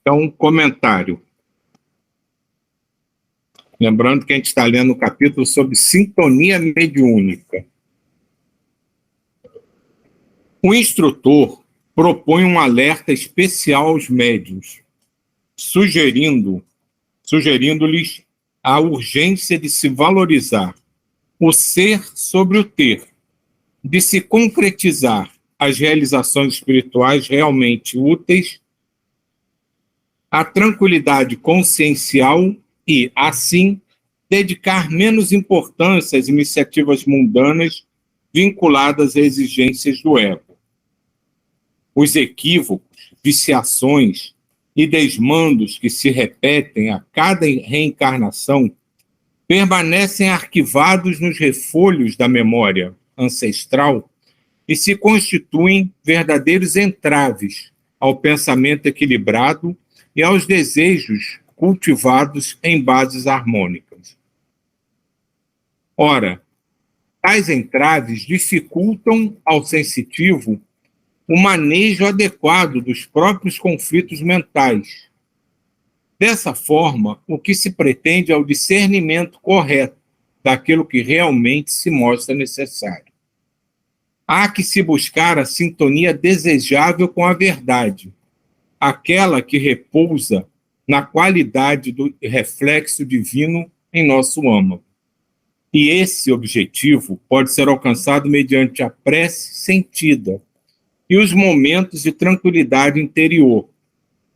Então, comentário. Lembrando que a gente está lendo o capítulo sobre sintonia mediúnica. O instrutor propõe um alerta especial aos médiuns, sugerindo-lhes a urgência de se valorizar o ser sobre o ter, de se concretizar as realizações espirituais realmente úteis, a tranquilidade consciencial e, assim, dedicar menos importância às iniciativas mundanas vinculadas a exigências do ego. Os equívocos, viciações e desmandos que se repetem a cada reencarnação permanecem arquivados nos refolhos da memória ancestral e se constituem verdadeiros entraves ao pensamento equilibrado e aos desejos cultivados em bases harmônicas. Ora, tais entraves dificultam ao sensitivo o manejo adequado dos próprios conflitos mentais. Dessa forma, o que se pretende é o discernimento correto daquilo que realmente se mostra necessário. Há que se buscar a sintonia desejável com a verdade, aquela que repousa na qualidade do reflexo divino em nosso âmago. E esse objetivo pode ser alcançado mediante a prece sentida e os momentos de tranquilidade interior,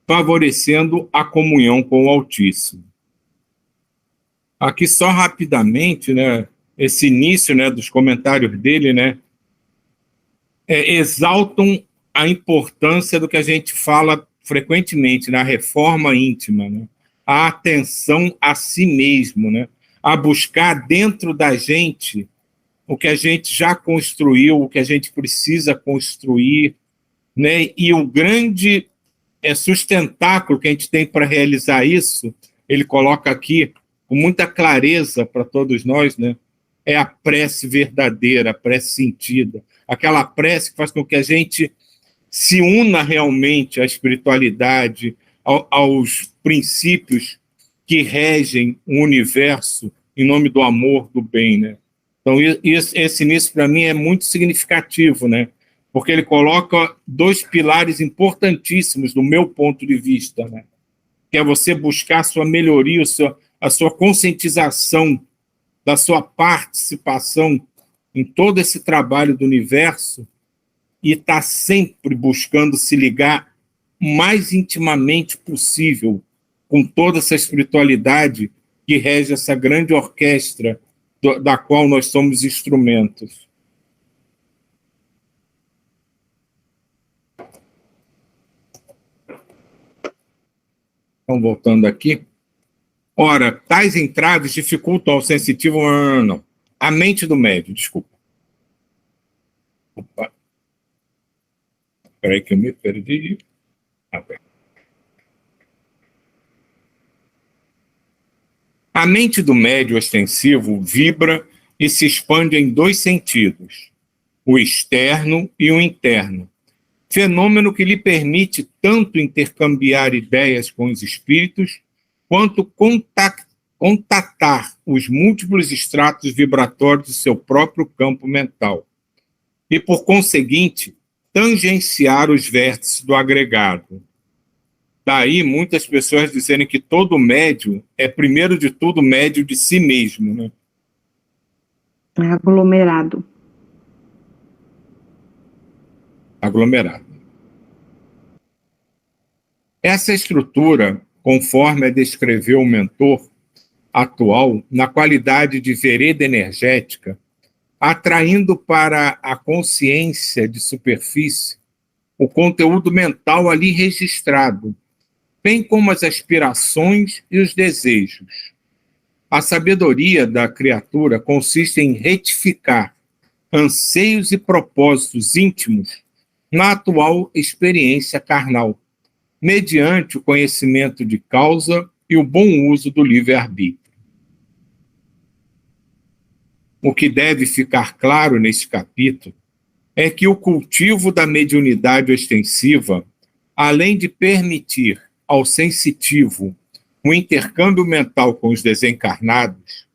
favorecendo a comunhão com o Altíssimo. Aqui só rapidamente, né, esse início, né, dos comentários dele, né, exaltam a importância do que a gente fala frequentemente na reforma íntima, né, a atenção a si mesmo, né, a buscar dentro da gente o que a gente já construiu, o que a gente precisa construir, né, e o grande sustentáculo que a gente tem para realizar isso, ele coloca aqui com muita clareza para todos nós, né, é a prece verdadeira, a prece sentida, aquela prece que faz com que a gente se una realmente à espiritualidade, aos princípios que regem o universo em nome do amor, do bem, né? Então, esse início, para mim, é muito significativo, né? Porque ele coloca dois pilares importantíssimos do meu ponto de vista, né? Que é você buscar a sua melhoria, a sua conscientização da sua participação em todo esse trabalho do universo e estar sempre buscando se ligar o mais intimamente possível com toda essa espiritualidade que rege essa grande orquestra da qual nós somos instrumentos. Então, voltando aqui. Ora, tais entraves dificultam ao sensitivo... Não. A mente do médium, desculpa. Opa. Espera aí que eu me perdi. A mente do médium ostensivo vibra e se expande em dois sentidos, o externo e o interno, fenômeno que lhe permite tanto intercambiar ideias com os espíritos, quanto contatar os múltiplos estratos vibratórios do seu próprio campo mental, e, por conseguinte, tangenciar os vértices do agregado. Daí, muitas pessoas dizerem que todo médium é, primeiro de tudo, médium de si mesmo, né? Aglomerado. Aglomerado. Essa estrutura, conforme a descreveu o mentor atual, na qualidade de vereda energética, atraindo para a consciência de superfície o conteúdo mental ali registrado, bem como as aspirações e os desejos. A sabedoria da criatura consiste em retificar anseios e propósitos íntimos na atual experiência carnal, mediante o conhecimento de causa e o bom uso do livre-arbítrio. O que deve ficar claro neste capítulo é que o cultivo da mediunidade ostensiva, além de permitir ao sensitivo o intercâmbio mental com os desencarnados,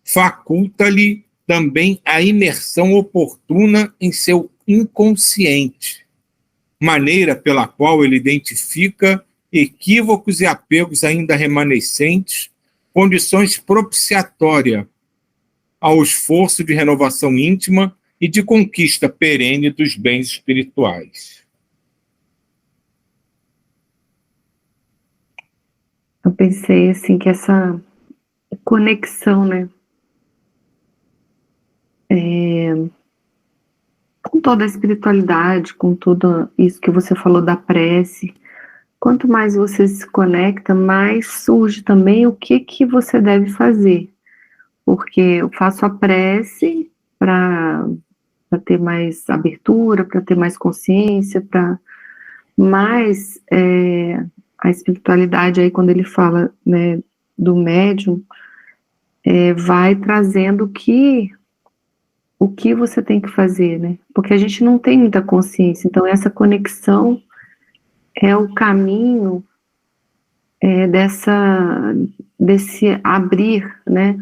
faculta-lhe também a imersão oportuna em seu inconsciente, maneira pela qual ele identifica equívocos e apegos ainda remanescentes, condições propiciatórias ao esforço de renovação íntima e de conquista perene dos bens espirituais. Eu pensei assim que essa conexão, né, com toda a espiritualidade, com tudo isso que você falou da prece, quanto mais você se conecta, mais surge também o que você deve fazer. Porque eu faço a prece para ter mais abertura, para ter mais consciência, para mais a espiritualidade aí quando ele fala, né, do médium, vai trazendo o que você tem que fazer, né? Porque a gente não tem muita consciência, então essa conexão é o caminho desse abrir, né?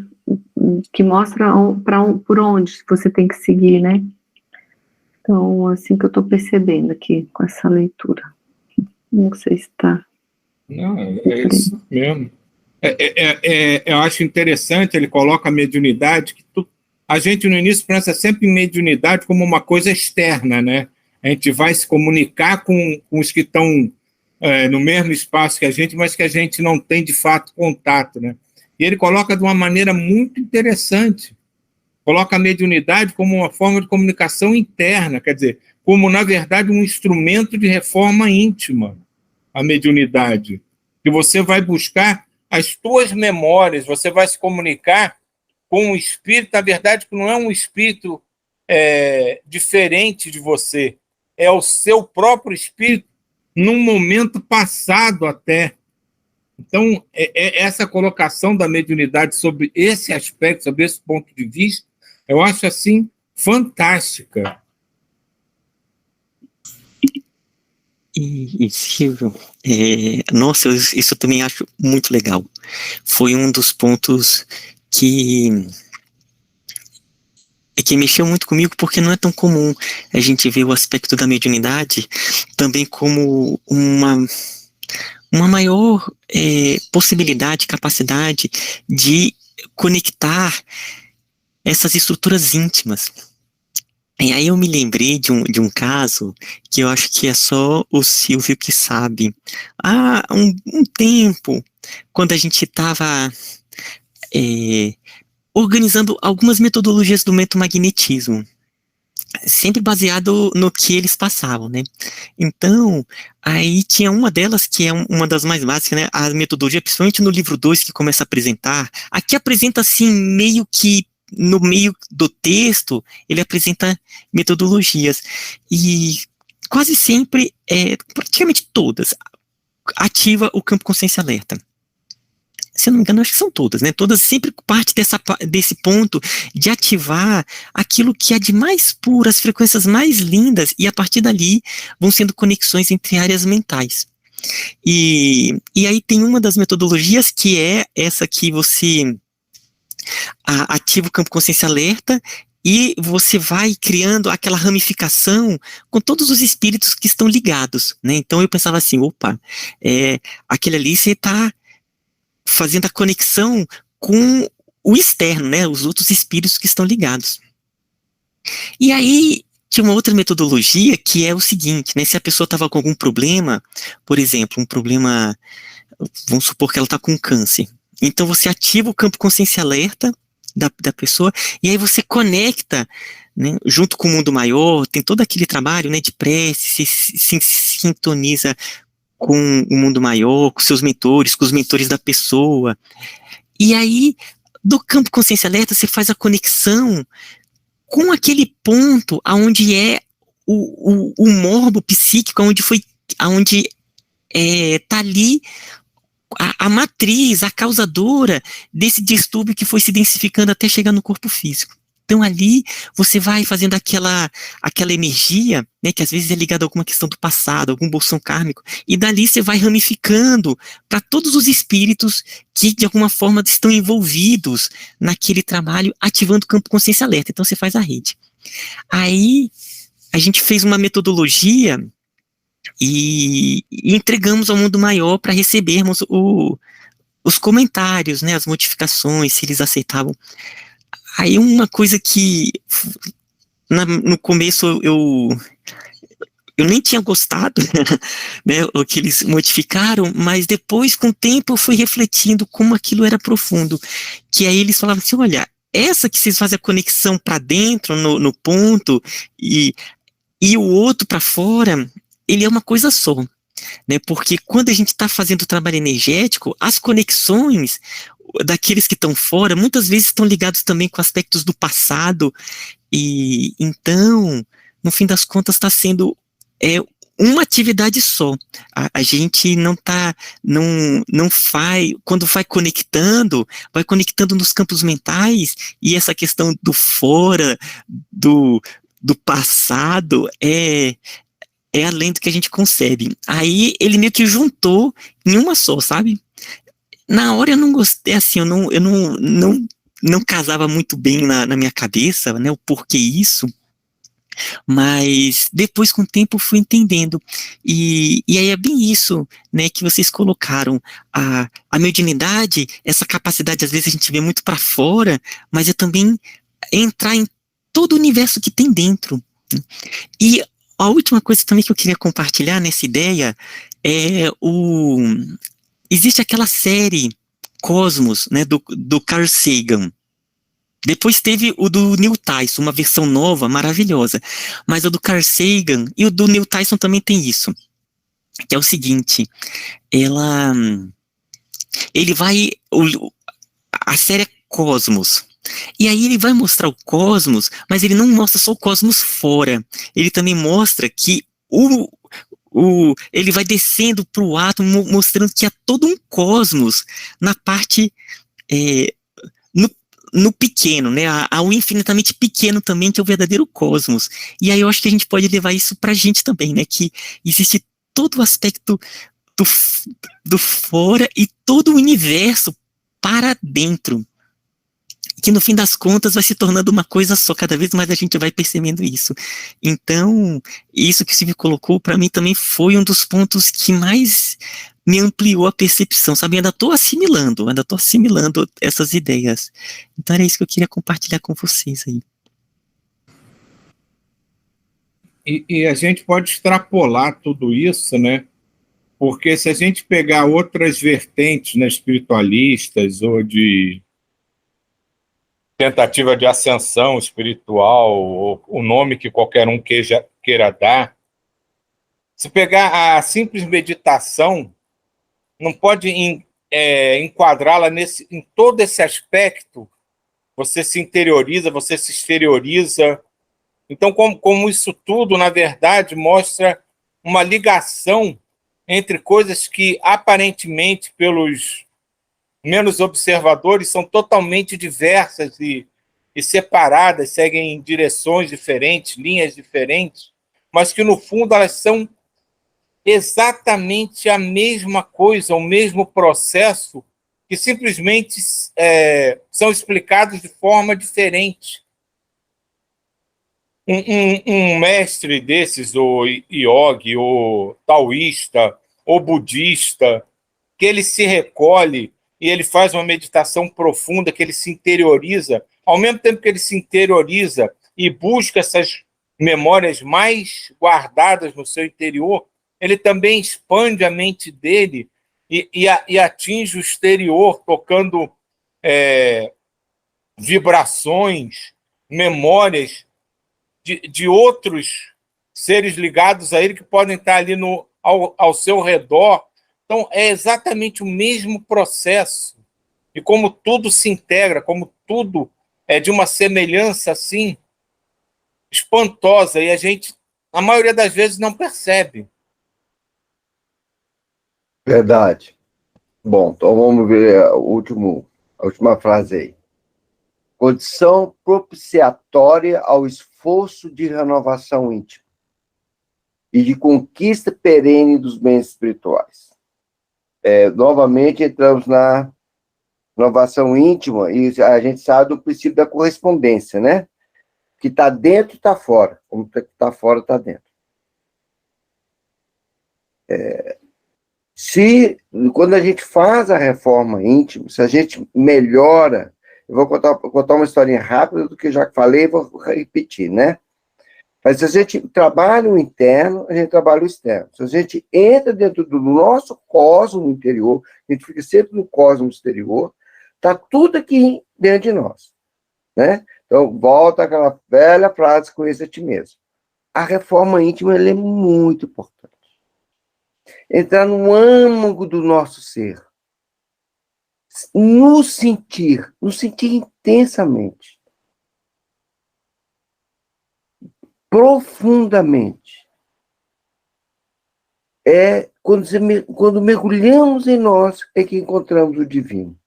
Que mostra por onde você tem que seguir, né? Então, assim que eu estou percebendo aqui com essa leitura. Não sei se está... Não, é isso mesmo. Eu acho interessante, ele coloca a mediunidade, que a gente no início pensa sempre em mediunidade como uma coisa externa, né? A gente vai se comunicar com os que estão no mesmo espaço que a gente, mas que a gente não tem de fato contato, né? E ele coloca de uma maneira muito interessante, coloca a mediunidade como uma forma de comunicação interna, quer dizer, como, na verdade, um instrumento de reforma íntima, a mediunidade, que você vai buscar as tuas memórias, você vai se comunicar com um espírito, na verdade, que não é um espírito diferente de você, é o seu próprio espírito num momento passado até. Então, essa colocação da mediunidade sobre esse aspecto, sobre esse ponto de vista, eu acho, assim, fantástica. E Silvio, nossa, isso eu também acho muito legal. Foi um dos pontos que mexeu muito comigo, porque não é tão comum a gente ver o aspecto da mediunidade também como uma maior possibilidade, capacidade de conectar essas estruturas íntimas. E aí eu me lembrei de um caso que eu acho que é só o Silvio que sabe. Há um tempo, quando a gente estava organizando algumas metodologias do mentomagnetismo, sempre baseado no que eles passavam, né? Então, aí tinha uma delas que é uma das mais básicas, né? A metodologia, principalmente no livro 2, que começa a apresentar. Aqui apresenta, assim, meio que no meio do texto, ele apresenta metodologias. E quase sempre, praticamente todas, ativa o campo consciência alerta. Se eu não me engano, acho que são todas, né? Todas sempre parte desse ponto de ativar aquilo que é de mais puro, as frequências mais lindas, e a partir dali vão sendo conexões entre áreas mentais. E aí tem uma das metodologias que é essa que você ativa o campo consciência alerta e você vai criando aquela ramificação com todos os espíritos que estão ligados, né? Então eu pensava assim, opa, aquele ali você está fazendo a conexão com o externo, né, os outros espíritos que estão ligados. E aí, tinha uma outra metodologia que é o seguinte, né, se a pessoa estava com algum problema, por exemplo, um problema, vamos supor que ela está com câncer, então você ativa o campo consciência alerta da pessoa, e aí você conecta, né, junto com o mundo maior, tem todo aquele trabalho, né, de prece, se sintoniza com o mundo maior, com seus mentores, com os mentores da pessoa. E aí, do campo consciência alerta, você faz a conexão com aquele ponto onde é o morbo psíquico, onde está ali a matriz, a causadora desse distúrbio que foi se densificando até chegar no corpo físico. Então ali você vai fazendo aquela energia, né, que às vezes é ligada a alguma questão do passado, algum bolsão kármico, e dali você vai ramificando para todos os espíritos que de alguma forma estão envolvidos naquele trabalho, ativando o campo consciência alerta. Então você faz a rede. Aí a gente fez uma metodologia e entregamos ao mundo maior para recebermos os comentários, né, as modificações, se eles aceitavam. Aí uma coisa que no começo eu nem tinha gostado, né, o que eles modificaram, mas depois, com o tempo, eu fui refletindo como aquilo era profundo, que aí eles falavam assim, olha, essa que vocês fazem a conexão para dentro, no ponto, e o outro para fora, ele é uma coisa só, né, porque quando a gente está fazendo o trabalho energético, as conexões daqueles que estão fora, muitas vezes estão ligados também com aspectos do passado, e então, no fim das contas, está sendo uma atividade só. A gente não faz, quando vai conectando nos campos mentais, e essa questão do fora, do passado, é além do que a gente concebe. Aí ele meio que juntou em uma só, sabe? Na hora eu não gostei, assim, eu não casava muito bem na minha cabeça, né, o porquê isso, mas depois com o tempo eu fui entendendo, e aí é bem isso, né, que vocês colocaram, a mediunidade, essa capacidade, às vezes a gente vê muito para fora, mas é também entrar em todo o universo que tem dentro. E a última coisa também que eu queria compartilhar nessa ideia é existe aquela série Cosmos, né, do Carl Sagan. Depois teve o do Neil Tyson, uma versão nova, maravilhosa. Mas o do Carl Sagan e o do Neil Tyson também tem isso. Que é o seguinte, ele vai, a série é Cosmos. E aí ele vai mostrar o cosmos, mas ele não mostra só o cosmos fora. Ele também mostra que ele vai descendo para o átomo, mostrando que há todo um cosmos na parte, no pequeno, né? Há o infinitamente pequeno também, que é o verdadeiro cosmos. E aí eu acho que a gente pode levar isso para a gente também, né? Que existe todo o aspecto do fora e todo o universo para dentro, que no fim das contas vai se tornando uma coisa só, cada vez mais a gente vai percebendo isso. Então, isso que o Silvio colocou, para mim também foi um dos pontos que mais me ampliou a percepção, sabe? Ainda estou assimilando essas ideias. Então era isso que eu queria compartilhar com vocês aí. E a gente pode extrapolar tudo isso, né? Porque se a gente pegar outras vertentes, né, espiritualistas ou de tentativa de ascensão espiritual, ou o nome que qualquer um queira dar, se pegar a simples meditação, não pode enquadrá-la em todo esse aspecto. Você se interioriza, você se exterioriza. Então, como isso tudo, na verdade, mostra uma ligação entre coisas que, aparentemente, pelos menos observadores, são totalmente diversas e separadas, seguem em direções diferentes, linhas diferentes, mas que, no fundo, elas são exatamente a mesma coisa, o mesmo processo, que simplesmente são explicados de forma diferente. Um mestre desses, ou yogi, ou taoísta, ou budista, que ele se recolhe e ele faz uma meditação profunda, que ele se interioriza, ao mesmo tempo que ele se interioriza e busca essas memórias mais guardadas no seu interior, ele também expande a mente dele e atinge o exterior, tocando vibrações, memórias de outros seres ligados a ele que podem estar ali ao seu redor. Então, é exatamente o mesmo processo. E como tudo se integra, como tudo é de uma semelhança assim espantosa, e a gente, a maioria das vezes, não percebe. Verdade. Bom, então vamos ver a última frase aí. condição propiciatória ao esforço de renovação íntima e de conquista perene dos bens espirituais. Novamente entramos na renovação íntima e a gente sabe do princípio da correspondência, né? Que está dentro está fora, como está fora está dentro. Quando a gente faz a reforma íntima, se a gente melhora, eu vou contar uma historinha rápida do que eu já falei, vou repetir, né? Mas se a gente trabalha o interno, a gente trabalha o externo. Se a gente entra dentro do nosso cosmos interior, a gente fica sempre no cosmos exterior, está tudo aqui dentro de nós, né? Então, volta àquela velha frase, conheça a ti mesmo. A reforma íntima, ela é muito importante. Entrar no âmago do nosso ser. Nos sentir intensamente. Profundamente. Quando mergulhamos em nós, é que encontramos o divino.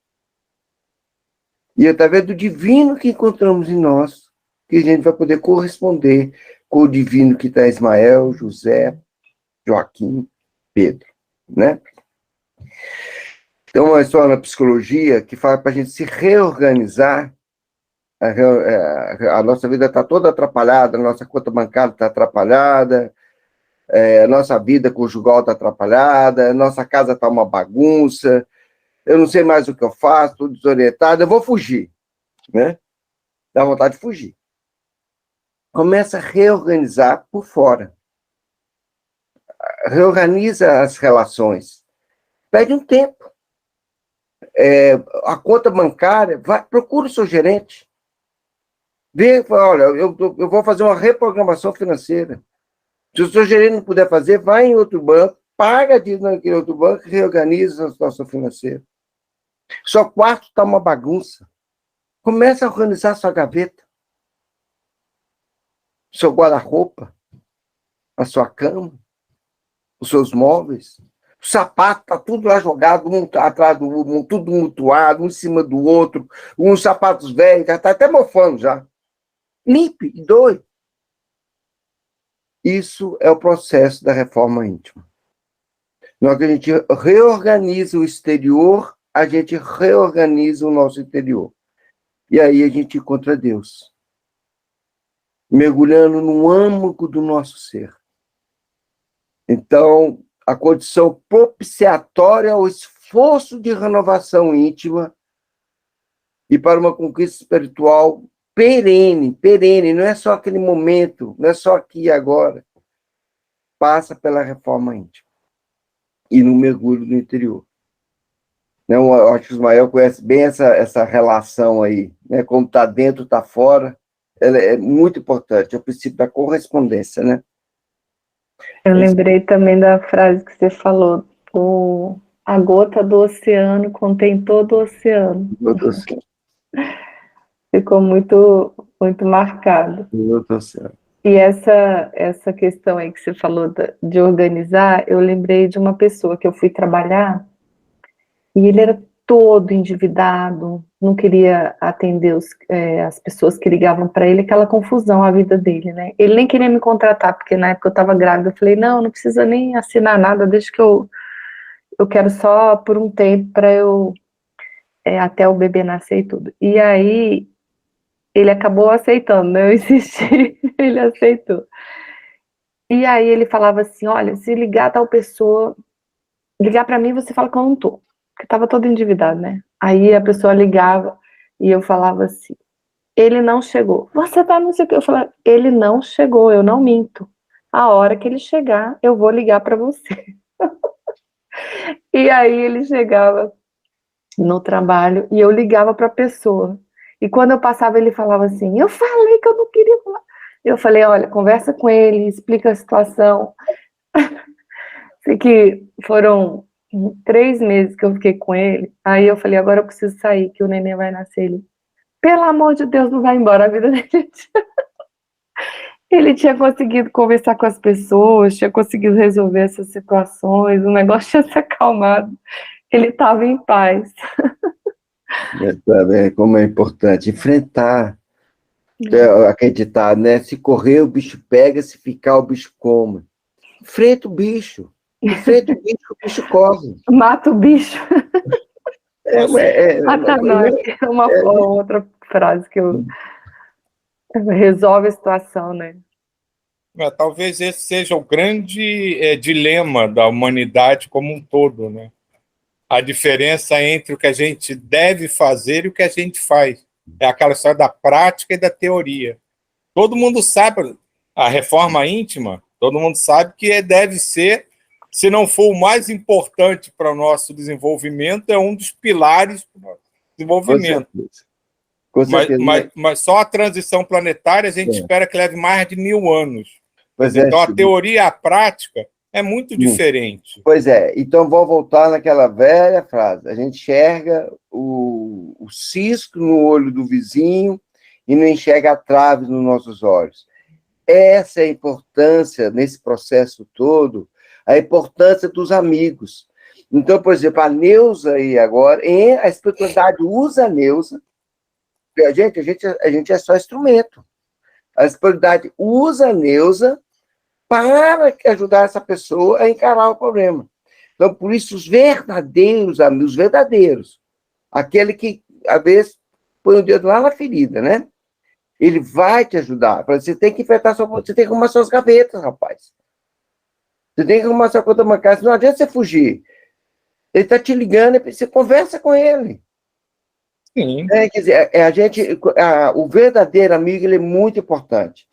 E é através do divino que encontramos em nós, que a gente vai poder corresponder com o divino que está em Ismael, José, Joaquim, Pedro, né? Então, uma história na psicologia que fala para a gente se reorganizar. A nossa vida está toda atrapalhada, a nossa conta bancária está atrapalhada, a nossa vida conjugal está atrapalhada, a nossa casa está uma bagunça, eu não sei mais o que eu faço, estou desorientado, eu vou fugir, né? Dá vontade de fugir. Começa a reorganizar por fora. Reorganiza as relações. Pede um tempo. A conta bancária, procura o seu gerente. Vê, olha, eu vou fazer uma reprogramação financeira. Se o seu gerente não puder fazer, vai em outro banco, paga a dívida naquele outro banco e reorganiza a situação financeira. Seu quarto está uma bagunça. Começa a organizar a sua gaveta, seu guarda-roupa, a sua cama, os seus móveis. O sapato está tudo lá jogado, um atrás do outro, tudo mutuado, um em cima do outro, uns sapatos velhos, já está até mofando já. Limpe e doe. Isso é o processo da reforma íntima. Na hora que a gente reorganiza o exterior, a gente reorganiza o nosso interior. E aí a gente encontra Deus. Mergulhando no âmago do nosso ser. Então, a condição propiciatória ao esforço de renovação íntima e para uma conquista espiritual perene, não é só aquele momento, não é só aqui e agora. Passa pela reforma íntima e no mergulho do interior. Eu acho que o Ismael conhece bem essa relação aí, né? Como está dentro, está fora, ela é muito importante, é o princípio da correspondência, né? Eu lembrei também da frase que você falou, a gota do oceano contém todo o oceano. Ficou muito, muito marcado. E essa questão aí que você falou de organizar, eu lembrei de uma pessoa que eu fui trabalhar e ele era todo endividado, não queria atender as pessoas que ligavam para ele, aquela confusão, a vida dele, né? Ele nem queria me contratar, porque na época eu estava grávida, eu falei, não precisa nem assinar nada, deixa que eu quero só por um tempo para eu, até o bebê nascer e tudo. E aí, ele acabou aceitando, né? Eu insisti, ele aceitou. E aí ele falava assim, olha, se ligar tal pessoa, ligar para mim, você fala que eu não tô. Porque tava todo endividado, né? Aí a pessoa ligava e eu falava assim, ele não chegou. Você tá não sei o que. Eu falava, ele não chegou, eu não minto. A hora que ele chegar, eu vou ligar para você. E aí ele chegava no trabalho e eu ligava para a pessoa. E quando eu passava, ele falava assim, eu falei que eu não queria falar. Eu falei, olha, conversa com ele, explica a situação. Sei que foram 3 meses que eu fiquei com ele. Aí eu falei, agora eu preciso sair, que o neném vai nascer. Ele, pelo amor de Deus, não vai embora a vida dele. Ele tinha conseguido conversar com as pessoas, tinha conseguido resolver essas situações, o negócio tinha se acalmado. Ele estava em paz. Sabe, como é importante enfrentar, acreditar, né? Se correr, o bicho pega, se ficar, o bicho come. Enfrenta o bicho corre. Mata o bicho. Uma Não, coisa, é uma outra frase que resolve a situação, né? Talvez esse seja o grande dilema da humanidade como um todo, né? A diferença entre o que a gente deve fazer e o que a gente faz. É aquela história da prática e da teoria. Todo mundo sabe, a reforma íntima, todo mundo sabe que deve ser, se não for o mais importante para o nosso desenvolvimento, é um dos pilares do nosso desenvolvimento. Com certeza. Mas só a transição planetária a gente espera que leve mais de 1000 anos. Então, a Chico. teoria e a prática é muito diferente. Pois é, então vou voltar naquela velha frase. A gente enxerga o cisco no olho do vizinho e não enxerga a trave nos nossos olhos. Essa é a importância, nesse processo todo, a importância dos amigos. Então, por exemplo, a Neuza aí agora, a espiritualidade usa a Neuza, a gente é só instrumento. A espiritualidade usa a Neuza para ajudar essa pessoa a encarar o problema. Então, por isso, os verdadeiros amigos, aquele que, às vezes, põe o dedo lá na ferida, né? Ele vai te ajudar. Você tem que enfrentar você tem que arrumar suas gavetas, rapaz. Você tem que arrumar sua conta bancária. Não adianta você fugir. Ele está te ligando, você conversa com ele. Sim. Quer dizer, o verdadeiro amigo, ele é muito importante.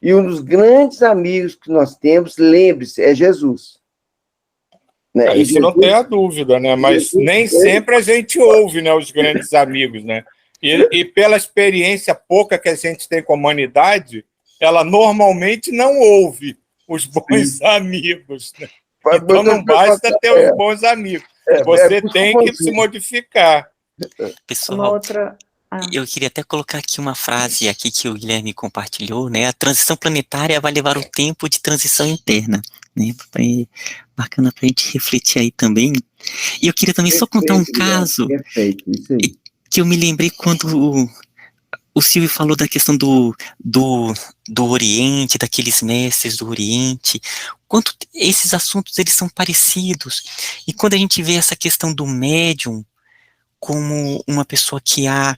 E um dos grandes amigos que nós temos, lembre-se, é Jesus. Né? Isso não tem a dúvida, né? Mas nem sempre a gente ouve, né, os grandes amigos, né? E pela experiência pouca que a gente tem com a humanidade, ela normalmente não ouve os bons amigos. Né? Então não basta ter os bons amigos. Você tem que se modificar. Pessoal, eu queria até colocar aqui uma frase aqui que o Guilherme compartilhou, né? A transição planetária vai levar um tempo de transição interna, né? Bacana pra gente refletir aí também. E eu queria também só contar um caso que eu me lembrei quando o Silvio falou da questão do Oriente, daqueles mestres do Oriente, quanto esses assuntos eles são parecidos. E quando a gente vê essa questão do médium como uma pessoa que há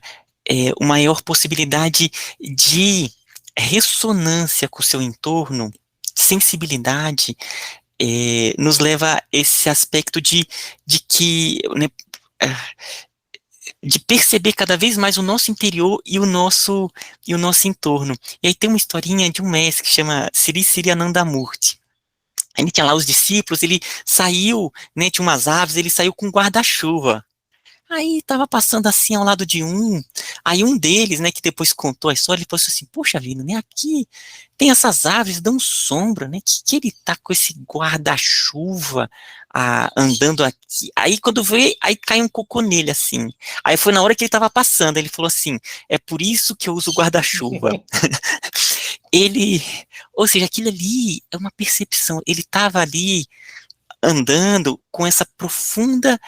uma maior possibilidade de ressonância com o seu entorno, sensibilidade, nos leva a esse aspecto de que, né, de perceber cada vez mais o nosso interior e o nosso entorno. E aí tem uma historinha de um mestre que chama Sri Sri Anandamurti. Ele tinha lá os discípulos, ele saiu, né, tinha umas aves, ele saiu com um guarda-chuva. Aí tava passando assim ao lado de aí um deles, né, que depois contou a história, ele falou assim, poxa vida, né, aqui tem essas aves, dão sombra, né, que ele tá com esse guarda-chuva andando aqui, aí quando vê, aí cai um cocô nele, assim, aí foi na hora que ele tava passando, ele falou assim, é por isso que eu uso guarda-chuva. Ou seja, aquilo ali é uma percepção, ele tava ali andando com essa profunda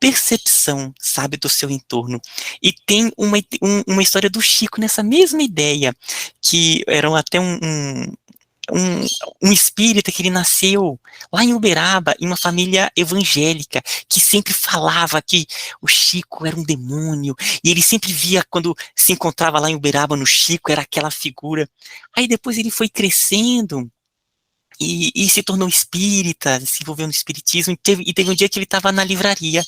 percepção, sabe, do seu entorno. E tem uma história do Chico nessa mesma ideia, que era até um espírita que ele nasceu lá em Uberaba, em uma família evangélica, que sempre falava que o Chico era um demônio, e ele sempre via, quando se encontrava lá em Uberaba no Chico, era aquela figura. Aí depois ele foi crescendo, e se tornou espírita, se envolveu no espiritismo, e teve um dia que ele estava na livraria,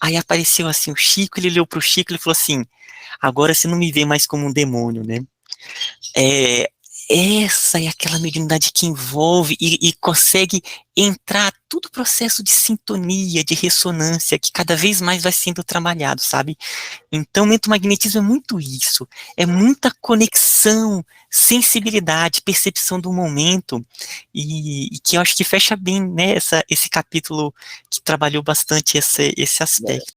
aí apareceu assim o Chico, ele olhou pro Chico e falou assim, agora você não me vê mais como um demônio, né? Essa é aquela mediunidade que envolve e consegue entrar todo o processo de sintonia, de ressonância, que cada vez mais vai sendo trabalhado, sabe? Então, o mentomagnetismo é muito isso, é muita conexão, sensibilidade, percepção do momento, e que eu acho que fecha bem, né, esse capítulo que trabalhou bastante esse aspecto.